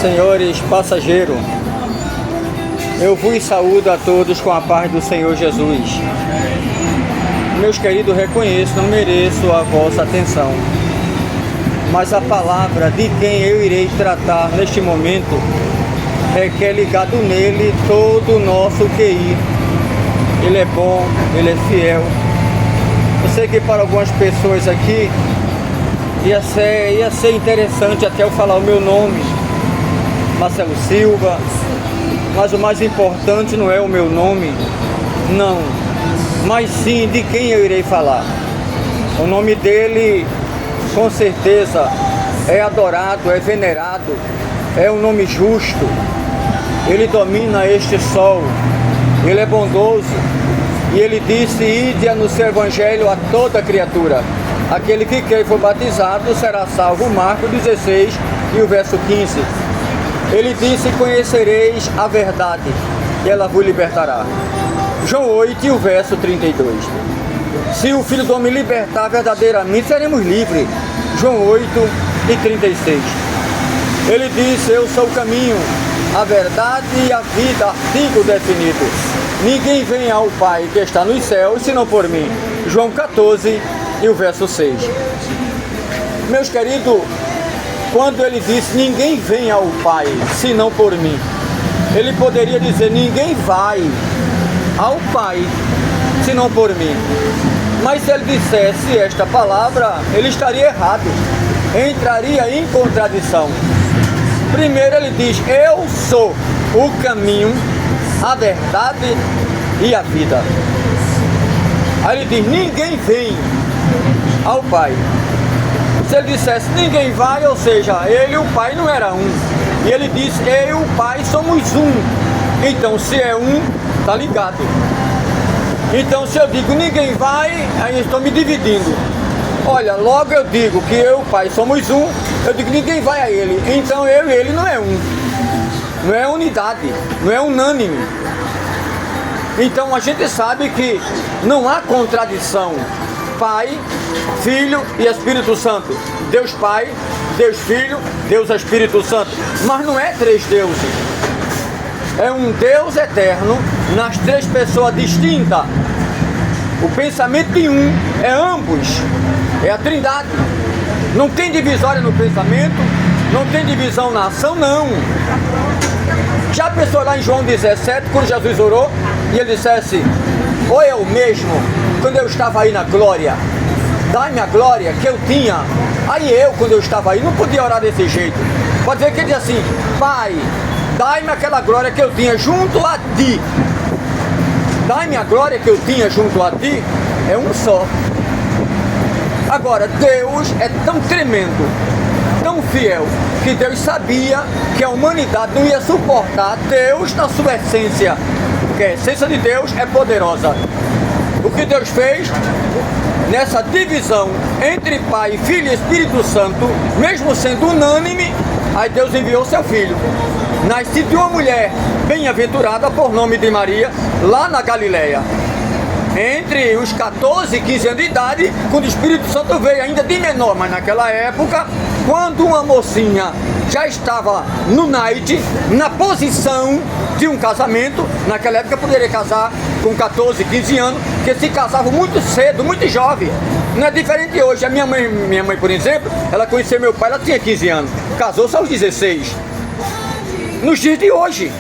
Senhores passageiros, eu vos saúdo a todos com a paz do Senhor Jesus. Meus queridos, reconheço, não mereço a vossa atenção, mas a palavra de quem eu irei tratar neste momento requer ligado nele todo o nosso QI. Ele é bom, ele é fiel. Eu sei que para algumas pessoas aqui ia ser interessante até eu falar o meu nome, Marcelo Silva, mas o mais importante não é o meu nome, não, mas sim de quem eu irei falar. O nome dele, com certeza, é adorado, é venerado, é um nome justo. Ele domina este sol, ele é bondoso, e ele disse: ide anunciar o evangelho a toda criatura. Aquele que quer for batizado será salvo. Marcos 16 e o verso 15. Ele disse: conhecereis a verdade e ela vos libertará. João 8 e o verso 32. Se o Filho do Homem libertar verdadeiramente, seremos livres. João 8 e 36. Ele disse: eu sou o caminho, a verdade e a vida, artigo definido. Ninguém vem ao Pai que está nos céus, senão por mim. João 14 e o verso 6. Meus queridos, quando ele disse: ninguém vem ao Pai, senão por mim, ele poderia dizer: ninguém vai ao Pai, senão por mim. Mas se ele dissesse esta palavra, ele estaria errado, entraria em contradição. Primeiro ele diz: eu sou o caminho, a verdade e a vida. Aí ele diz: ninguém vem ao Pai. Se ele dissesse ninguém vai, ou seja, ele e o Pai não era um. E ele diz: eu e o Pai somos um. Então, se é um, tá ligado. Então, se eu digo ninguém vai, aí eu estou me dividindo. Olha, logo eu digo que eu e o Pai somos um, eu digo ninguém vai a ele. Então, eu e ele não é um. Não é unidade, não é unânime. Então, a gente sabe que não há contradição. Pai, Filho e Espírito Santo. Deus Pai, Deus Filho, Deus Espírito Santo. Mas não é três deuses. É um Deus eterno nas três pessoas distintas. O pensamento de um é ambos. É a Trindade. Não tem divisória no pensamento, não tem divisão na ação, não. Já pensou lá em João 17, quando Jesus orou e ele dissesse: ou eu mesmo, quando eu estava aí na glória, dai-me a glória que eu tinha. Aí eu, quando eu estava aí, não podia orar desse jeito. Pode ver que ele diz assim: Pai, dai-me aquela glória que eu tinha junto a ti. Dai-me a glória que eu tinha junto a ti. É um só. Agora, Deus é tão tremendo, tão fiel, que Deus sabia que a humanidade não ia suportar. Deus, na sua essência, que a essência de Deus é poderosa. O que Deus fez nessa divisão entre Pai, Filho e Espírito Santo, mesmo sendo unânime, aí Deus enviou seu Filho, nascido de uma mulher bem-aventurada por nome de Maria, lá na Galileia, entre os 14 e 15 anos de idade, quando o Espírito Santo veio ainda de menor. Mas naquela época, quando uma mocinha já estava no night, na posição de um casamento, naquela época poderia casar com 14, 15 anos, que se casavam muito cedo, muito jovem. Não é diferente de hoje. A minha mãe, por exemplo, ela conheceu meu pai, ela tinha 15 anos, casou-se aos 16. Nos dias de hoje.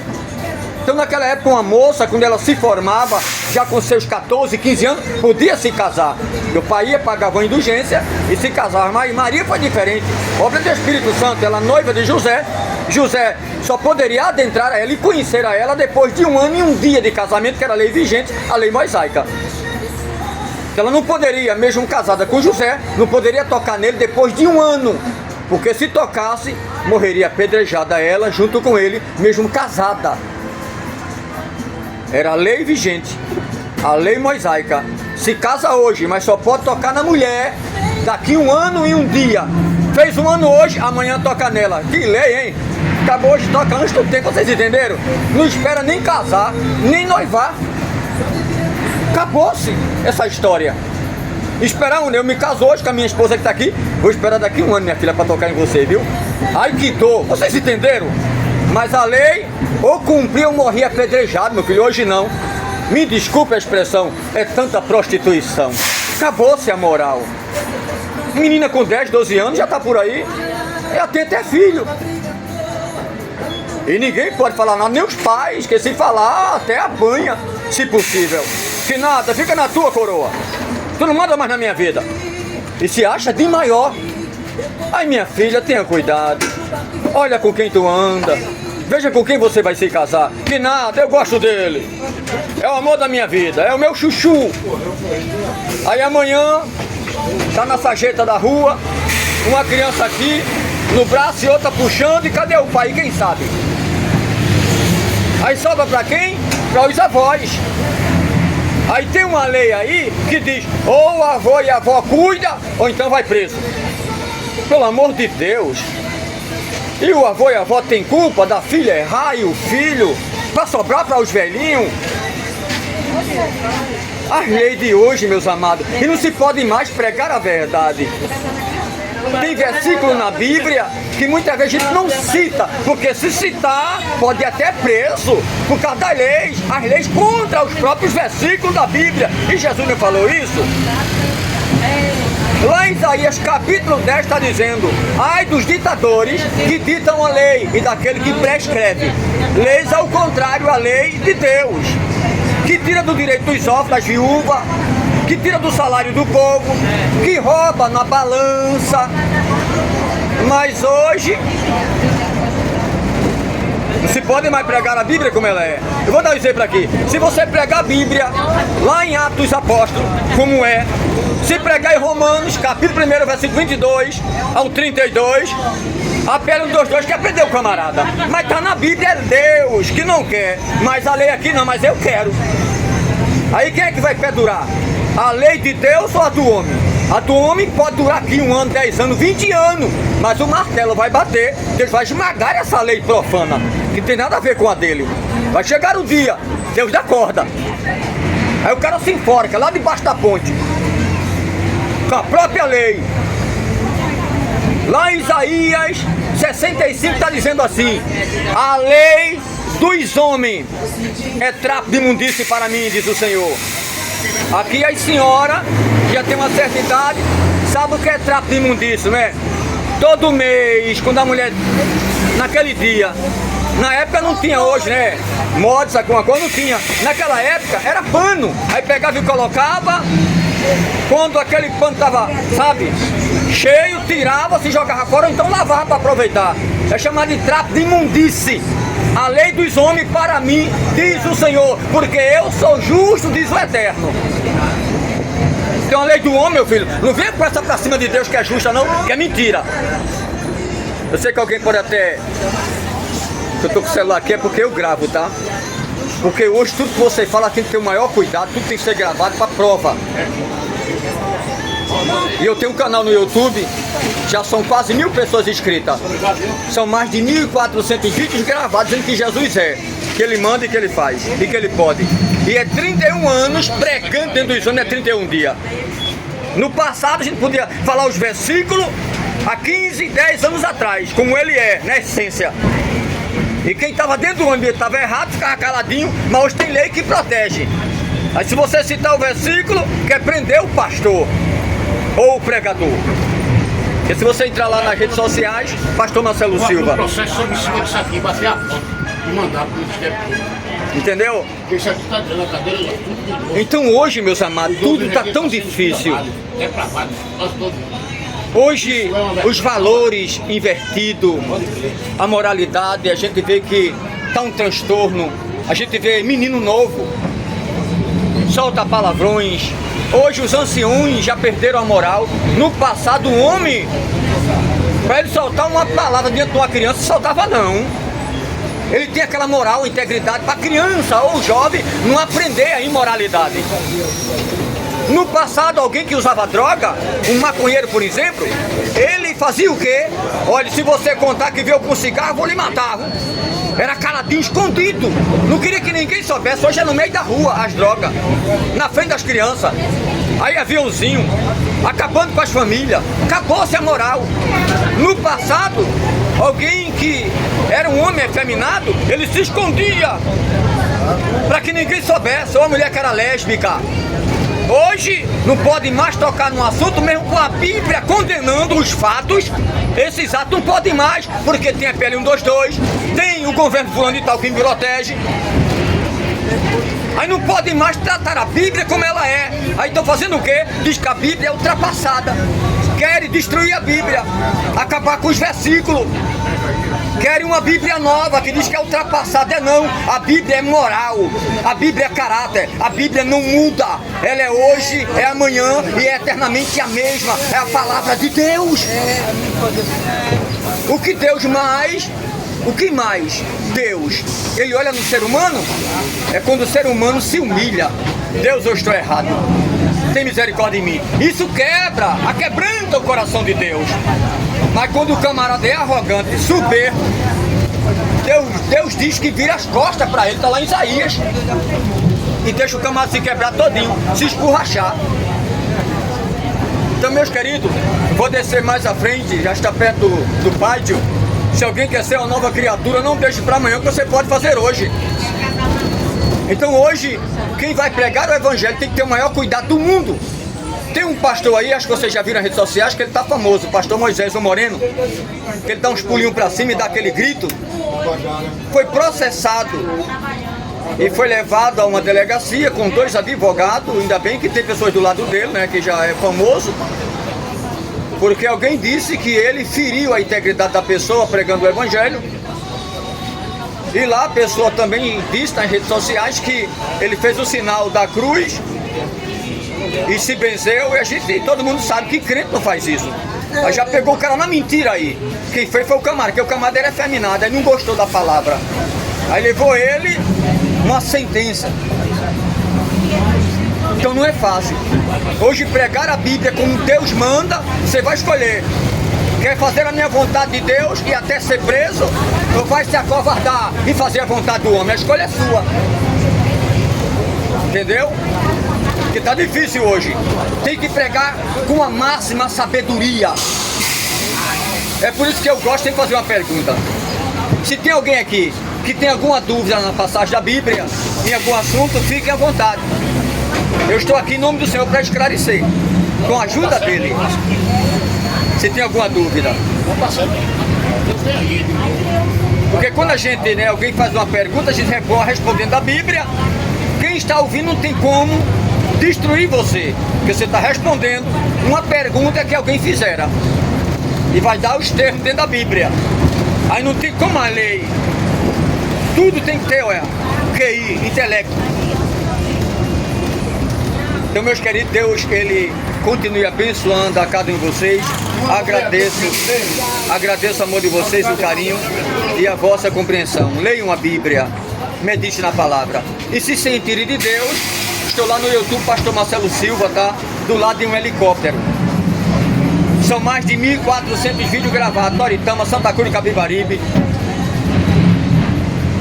Então naquela época uma moça, quando ela se formava, já com seus 14, 15 anos, podia se casar. Meu pai ia pagar uma indulgência e se casava. Mas Maria foi diferente. Obra do Espírito Santo, ela noiva de José. José só poderia adentrar a ela e conhecer a ela depois de 1 ano e 1 dia de casamento, que era a lei vigente, a lei mosaica. Ela não poderia, mesmo casada com José, não poderia tocar nele depois de 1 ano. Porque se tocasse, morreria apedrejada ela junto com ele, mesmo casada. Era a lei vigente, a lei mosaica. Se casa hoje, mas só pode tocar na mulher daqui 1 ano e 1 dia. Fez 1 ano hoje, amanhã toca nela. Que lei, hein? Acabou hoje, toca antes do tempo, vocês entenderam? Não espera nem casar, nem noivar. Acabou-se essa história. Esperar um, eu me caso hoje com a minha esposa que está aqui, vou esperar daqui 1 ano, minha filha, para tocar em você, viu? Ai, que dor, vocês entenderam? Mas a lei, ou cumpria ou morria apedrejado, meu filho. Hoje não. Me desculpe a expressão, é tanta prostituição. Acabou-se a moral. Menina com 10, 12 anos já tá por aí. Já tem até filho. E ninguém pode falar nada, nem os pais, que se falar até apanha, se possível. Que nada, fica na tua, coroa. Tu não manda mais na minha vida. E se acha de maior. Ai, minha filha, tenha cuidado. Olha com quem tu anda. Veja com quem você vai se casar. Que nada, eu gosto dele. É o amor da minha vida, é o meu chuchu. Aí amanhã, tá na sarjeta da rua, uma criança aqui, no braço e outra puxando, e cadê o pai? Quem sabe? Aí sobra pra quem? Pra os avós. Aí tem uma lei aí que diz, ou o avô e a avó cuida, ou então vai preso. Pelo amor de Deus. E o avô e a avó tem culpa da filha errar e o filho, pra sobrar para os velhinhos. As leis de hoje, meus amados, e não se pode mais pregar a verdade. Tem versículo na Bíblia que muitas vezes a gente não cita, porque se citar, pode ir até preso, por causa das leis, as leis contra os próprios versículos da Bíblia. E Jesus não falou isso? Lá em Isaías capítulo 10 está dizendo, ai dos ditadores que ditam a lei e daquele que prescreve. Leis ao contrário à lei de Deus, que tira do direito dos órfãos, das viúvas, que tira do salário do povo, que rouba na balança. Mas hoje não se pode mais pregar a Bíblia como ela é. Eu vou dar um exemplo aqui. Se você pregar a Bíblia lá em Atos dos Apóstolos, como é, se pregar em Romanos, capítulo 1, versículo 22 ao 32, apela um dos dois que aprendeu, camarada. Mas tá na Bíblia, é Deus que não quer. Mas a lei aqui não, mas eu quero. Aí quem é que vai perdurar? A lei de Deus ou a do homem? A do homem pode durar aqui 1 ano, 10 anos, 20 anos. Mas o martelo vai bater, Deus vai esmagar essa lei profana, que tem nada a ver com a dele. Vai chegar o dia, Deus dá corda. Aí o cara se enforca lá debaixo da ponte, com a própria lei. Lá em Isaías 65 está dizendo assim, a lei dos homens é trapo de imundície para mim, diz o Senhor. Aqui as senhoras já tem uma certa idade, sabe o que é trapo de imundície, né? Todo mês, quando a mulher, naquele dia, na época não tinha hoje, né? Mods, alguma coisa, não tinha. Naquela época era pano, aí pegava e colocava, quando aquele pano tava, sabe, cheio, tirava, se jogava fora, ou então lavava para aproveitar. É chamado de trapo de imundície. A lei dos homens para mim, diz o Senhor, porque eu sou justo, diz o Eterno. Tem uma lei do homem, meu filho, não venha com essa pra cima de Deus que é justa não, que é mentira. Eu sei que alguém pode até... Eu tô com o celular aqui é porque eu gravo, tá? Porque hoje tudo que você fala tem que ter o maior cuidado, tudo tem que ser gravado para prova. E eu tenho um canal no YouTube, já são quase 1000 pessoas inscritas. São mais de 1400 vídeos gravados dizendo que Jesus é, que ele manda e que ele faz, e que ele pode. E é 31 anos pregando dentro dos homens, é 31 dias. No passado a gente podia falar os versículos há 15, 10 anos atrás, como ele é, na essência. E quem estava dentro do ambiente estava errado, ficava caladinho, mas hoje tem lei que protege. Aí se você citar o versículo, quer prender o pastor ou o pregador. Porque se você entrar lá nas redes sociais, pastor Marcelo Silva. O processo sobre cima disso aqui, bater a foto e mandar para o Ministério Público. Entendeu? Porque isso aqui está dando a cadeira lá, tudo. Então hoje, meus amados, tudo está tão difícil. É pravado, nós todos. Hoje os valores invertidos, a moralidade, a gente vê que está um transtorno. A gente vê menino novo, solta palavrões. Hoje os anciões já perderam a moral. No passado o homem, para ele soltar uma palavra diante de uma criança, soltava não. Ele tinha aquela moral, integridade para a criança ou jovem não aprender a imoralidade. No passado, alguém que usava droga, um maconheiro, por exemplo, ele fazia o quê? Olha, se você contar que veio com cigarro, eu vou lhe matar. Era caladinho, escondido. Não queria que ninguém soubesse. Hoje é no meio da rua, as drogas. Na frente das crianças. Aí aviãozinho, acabando com as famílias. Acabou-se a moral. No passado, Alguém que era um homem efeminado, ele se escondia para que ninguém soubesse, ou a mulher que era lésbica. Hoje não pode mais tocar no assunto, mesmo com a Bíblia condenando os fatos. Esses atos não podem mais, porque tem a PL 122, tem o governo fulano de tal que me protege. Aí não podem mais tratar a Bíblia como ela é. Aí estão fazendo o quê? Diz que a Bíblia é ultrapassada. Querem destruir a Bíblia, acabar com os versículos. Querem uma Bíblia nova que diz que é ultrapassada. É não, a Bíblia é moral, a Bíblia é caráter, a Bíblia não muda. Ela é hoje, é amanhã e é eternamente a mesma. É a palavra de Deus. O que Deus mais... O que mais Deus, ele olha no ser humano, é quando o ser humano se humilha. Deus, eu estou errado, tem misericórdia em mim. Isso quebra, aquebranta o coração de Deus. Mas quando o camarada é arrogante, soberbo, Deus diz que vira as costas para ele, está lá em Isaías. E deixa o camarada se quebrar todinho, se esborrachar. Então, meus queridos, vou descer mais à frente, já está perto do pátio. Se alguém quer ser uma nova criatura, não deixe para amanhã, que você pode fazer hoje. Então hoje, quem vai pregar o evangelho tem que ter o maior cuidado do mundo. Tem um pastor aí, acho que vocês já viram nas redes sociais, que ele está famoso, o pastor Moisés, o Moreno, que ele dá uns pulinhos para cima e dá aquele grito. Foi processado e foi levado a uma delegacia com 2 advogados, ainda bem que tem pessoas do lado dele, né, que já é famoso. Porque alguém disse que ele feriu a integridade da pessoa pregando o evangelho. E lá a pessoa também disse nas redes sociais que ele fez o sinal da cruz e se benzeu, e todo mundo sabe que crente não faz isso. Aí já pegou o cara na mentira aí. Quem foi o camarada, porque o camarada era efeminado, aí não gostou da palavra. Aí levou ele uma sentença. Então não é fácil. Hoje pregar a Bíblia como Deus manda, você vai escolher. Quer fazer a minha vontade de Deus e até ser preso, ou vai se acovardar e fazer a vontade do homem? A escolha é sua. Entendeu? Porque tá difícil hoje. Tem que pregar com a máxima sabedoria. É por isso que eu gosto de fazer uma pergunta. Se tem alguém aqui que tem alguma dúvida na passagem da Bíblia, em algum assunto, fique à vontade. Eu estou aqui em nome do Senhor para esclarecer, com a ajuda dele. Se tem alguma dúvida. Porque quando a gente, né, alguém faz uma pergunta, a gente recorre respondendo a Bíblia. Quem está ouvindo não tem como destruir você, porque você está respondendo uma pergunta que alguém fizera. E vai dar os termos dentro da Bíblia. Aí não tem como a lei. Tudo tem que ter, olha, QI, intelecto. Então, meus queridos, Deus, Ele continue abençoando a cada um de vocês. Agradeço o amor de vocês, o carinho e a vossa compreensão. Leiam a Bíblia, medite na palavra. E se sentirem de Deus, estou lá no YouTube, Pastor Marcelo Silva, tá? Do lado de um helicóptero. São mais de 1.400 vídeos gravados, Toritama, Santa Cruz, Capibaribe.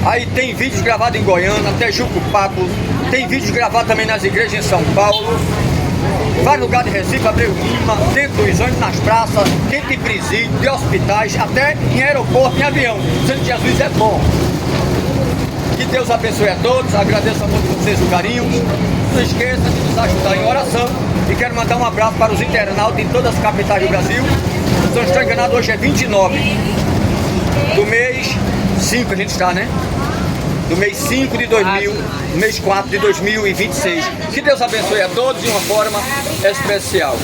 Aí tem vídeos gravados em Goiânia, até Jucupapo. Tem vídeos gravados também nas igrejas em São Paulo. Vários lugares de Recife, Abreu Lima, dentro dos ônibus, nas praças, dentro de presídio, de hospitais, até em aeroporto, em avião. Sendo que Jesus é bom. Que Deus abençoe a todos. Agradeço a todos vocês o carinho. Não esqueça de nos ajudar em oração. E quero mandar um abraço para os internautas em todas as capitais do Brasil. Se não estou enganado, hoje é 29 do mês 5, a gente está, né? Do mês 5 de 2000, mês 4 de 2026. Que Deus abençoe a todos de uma forma especial.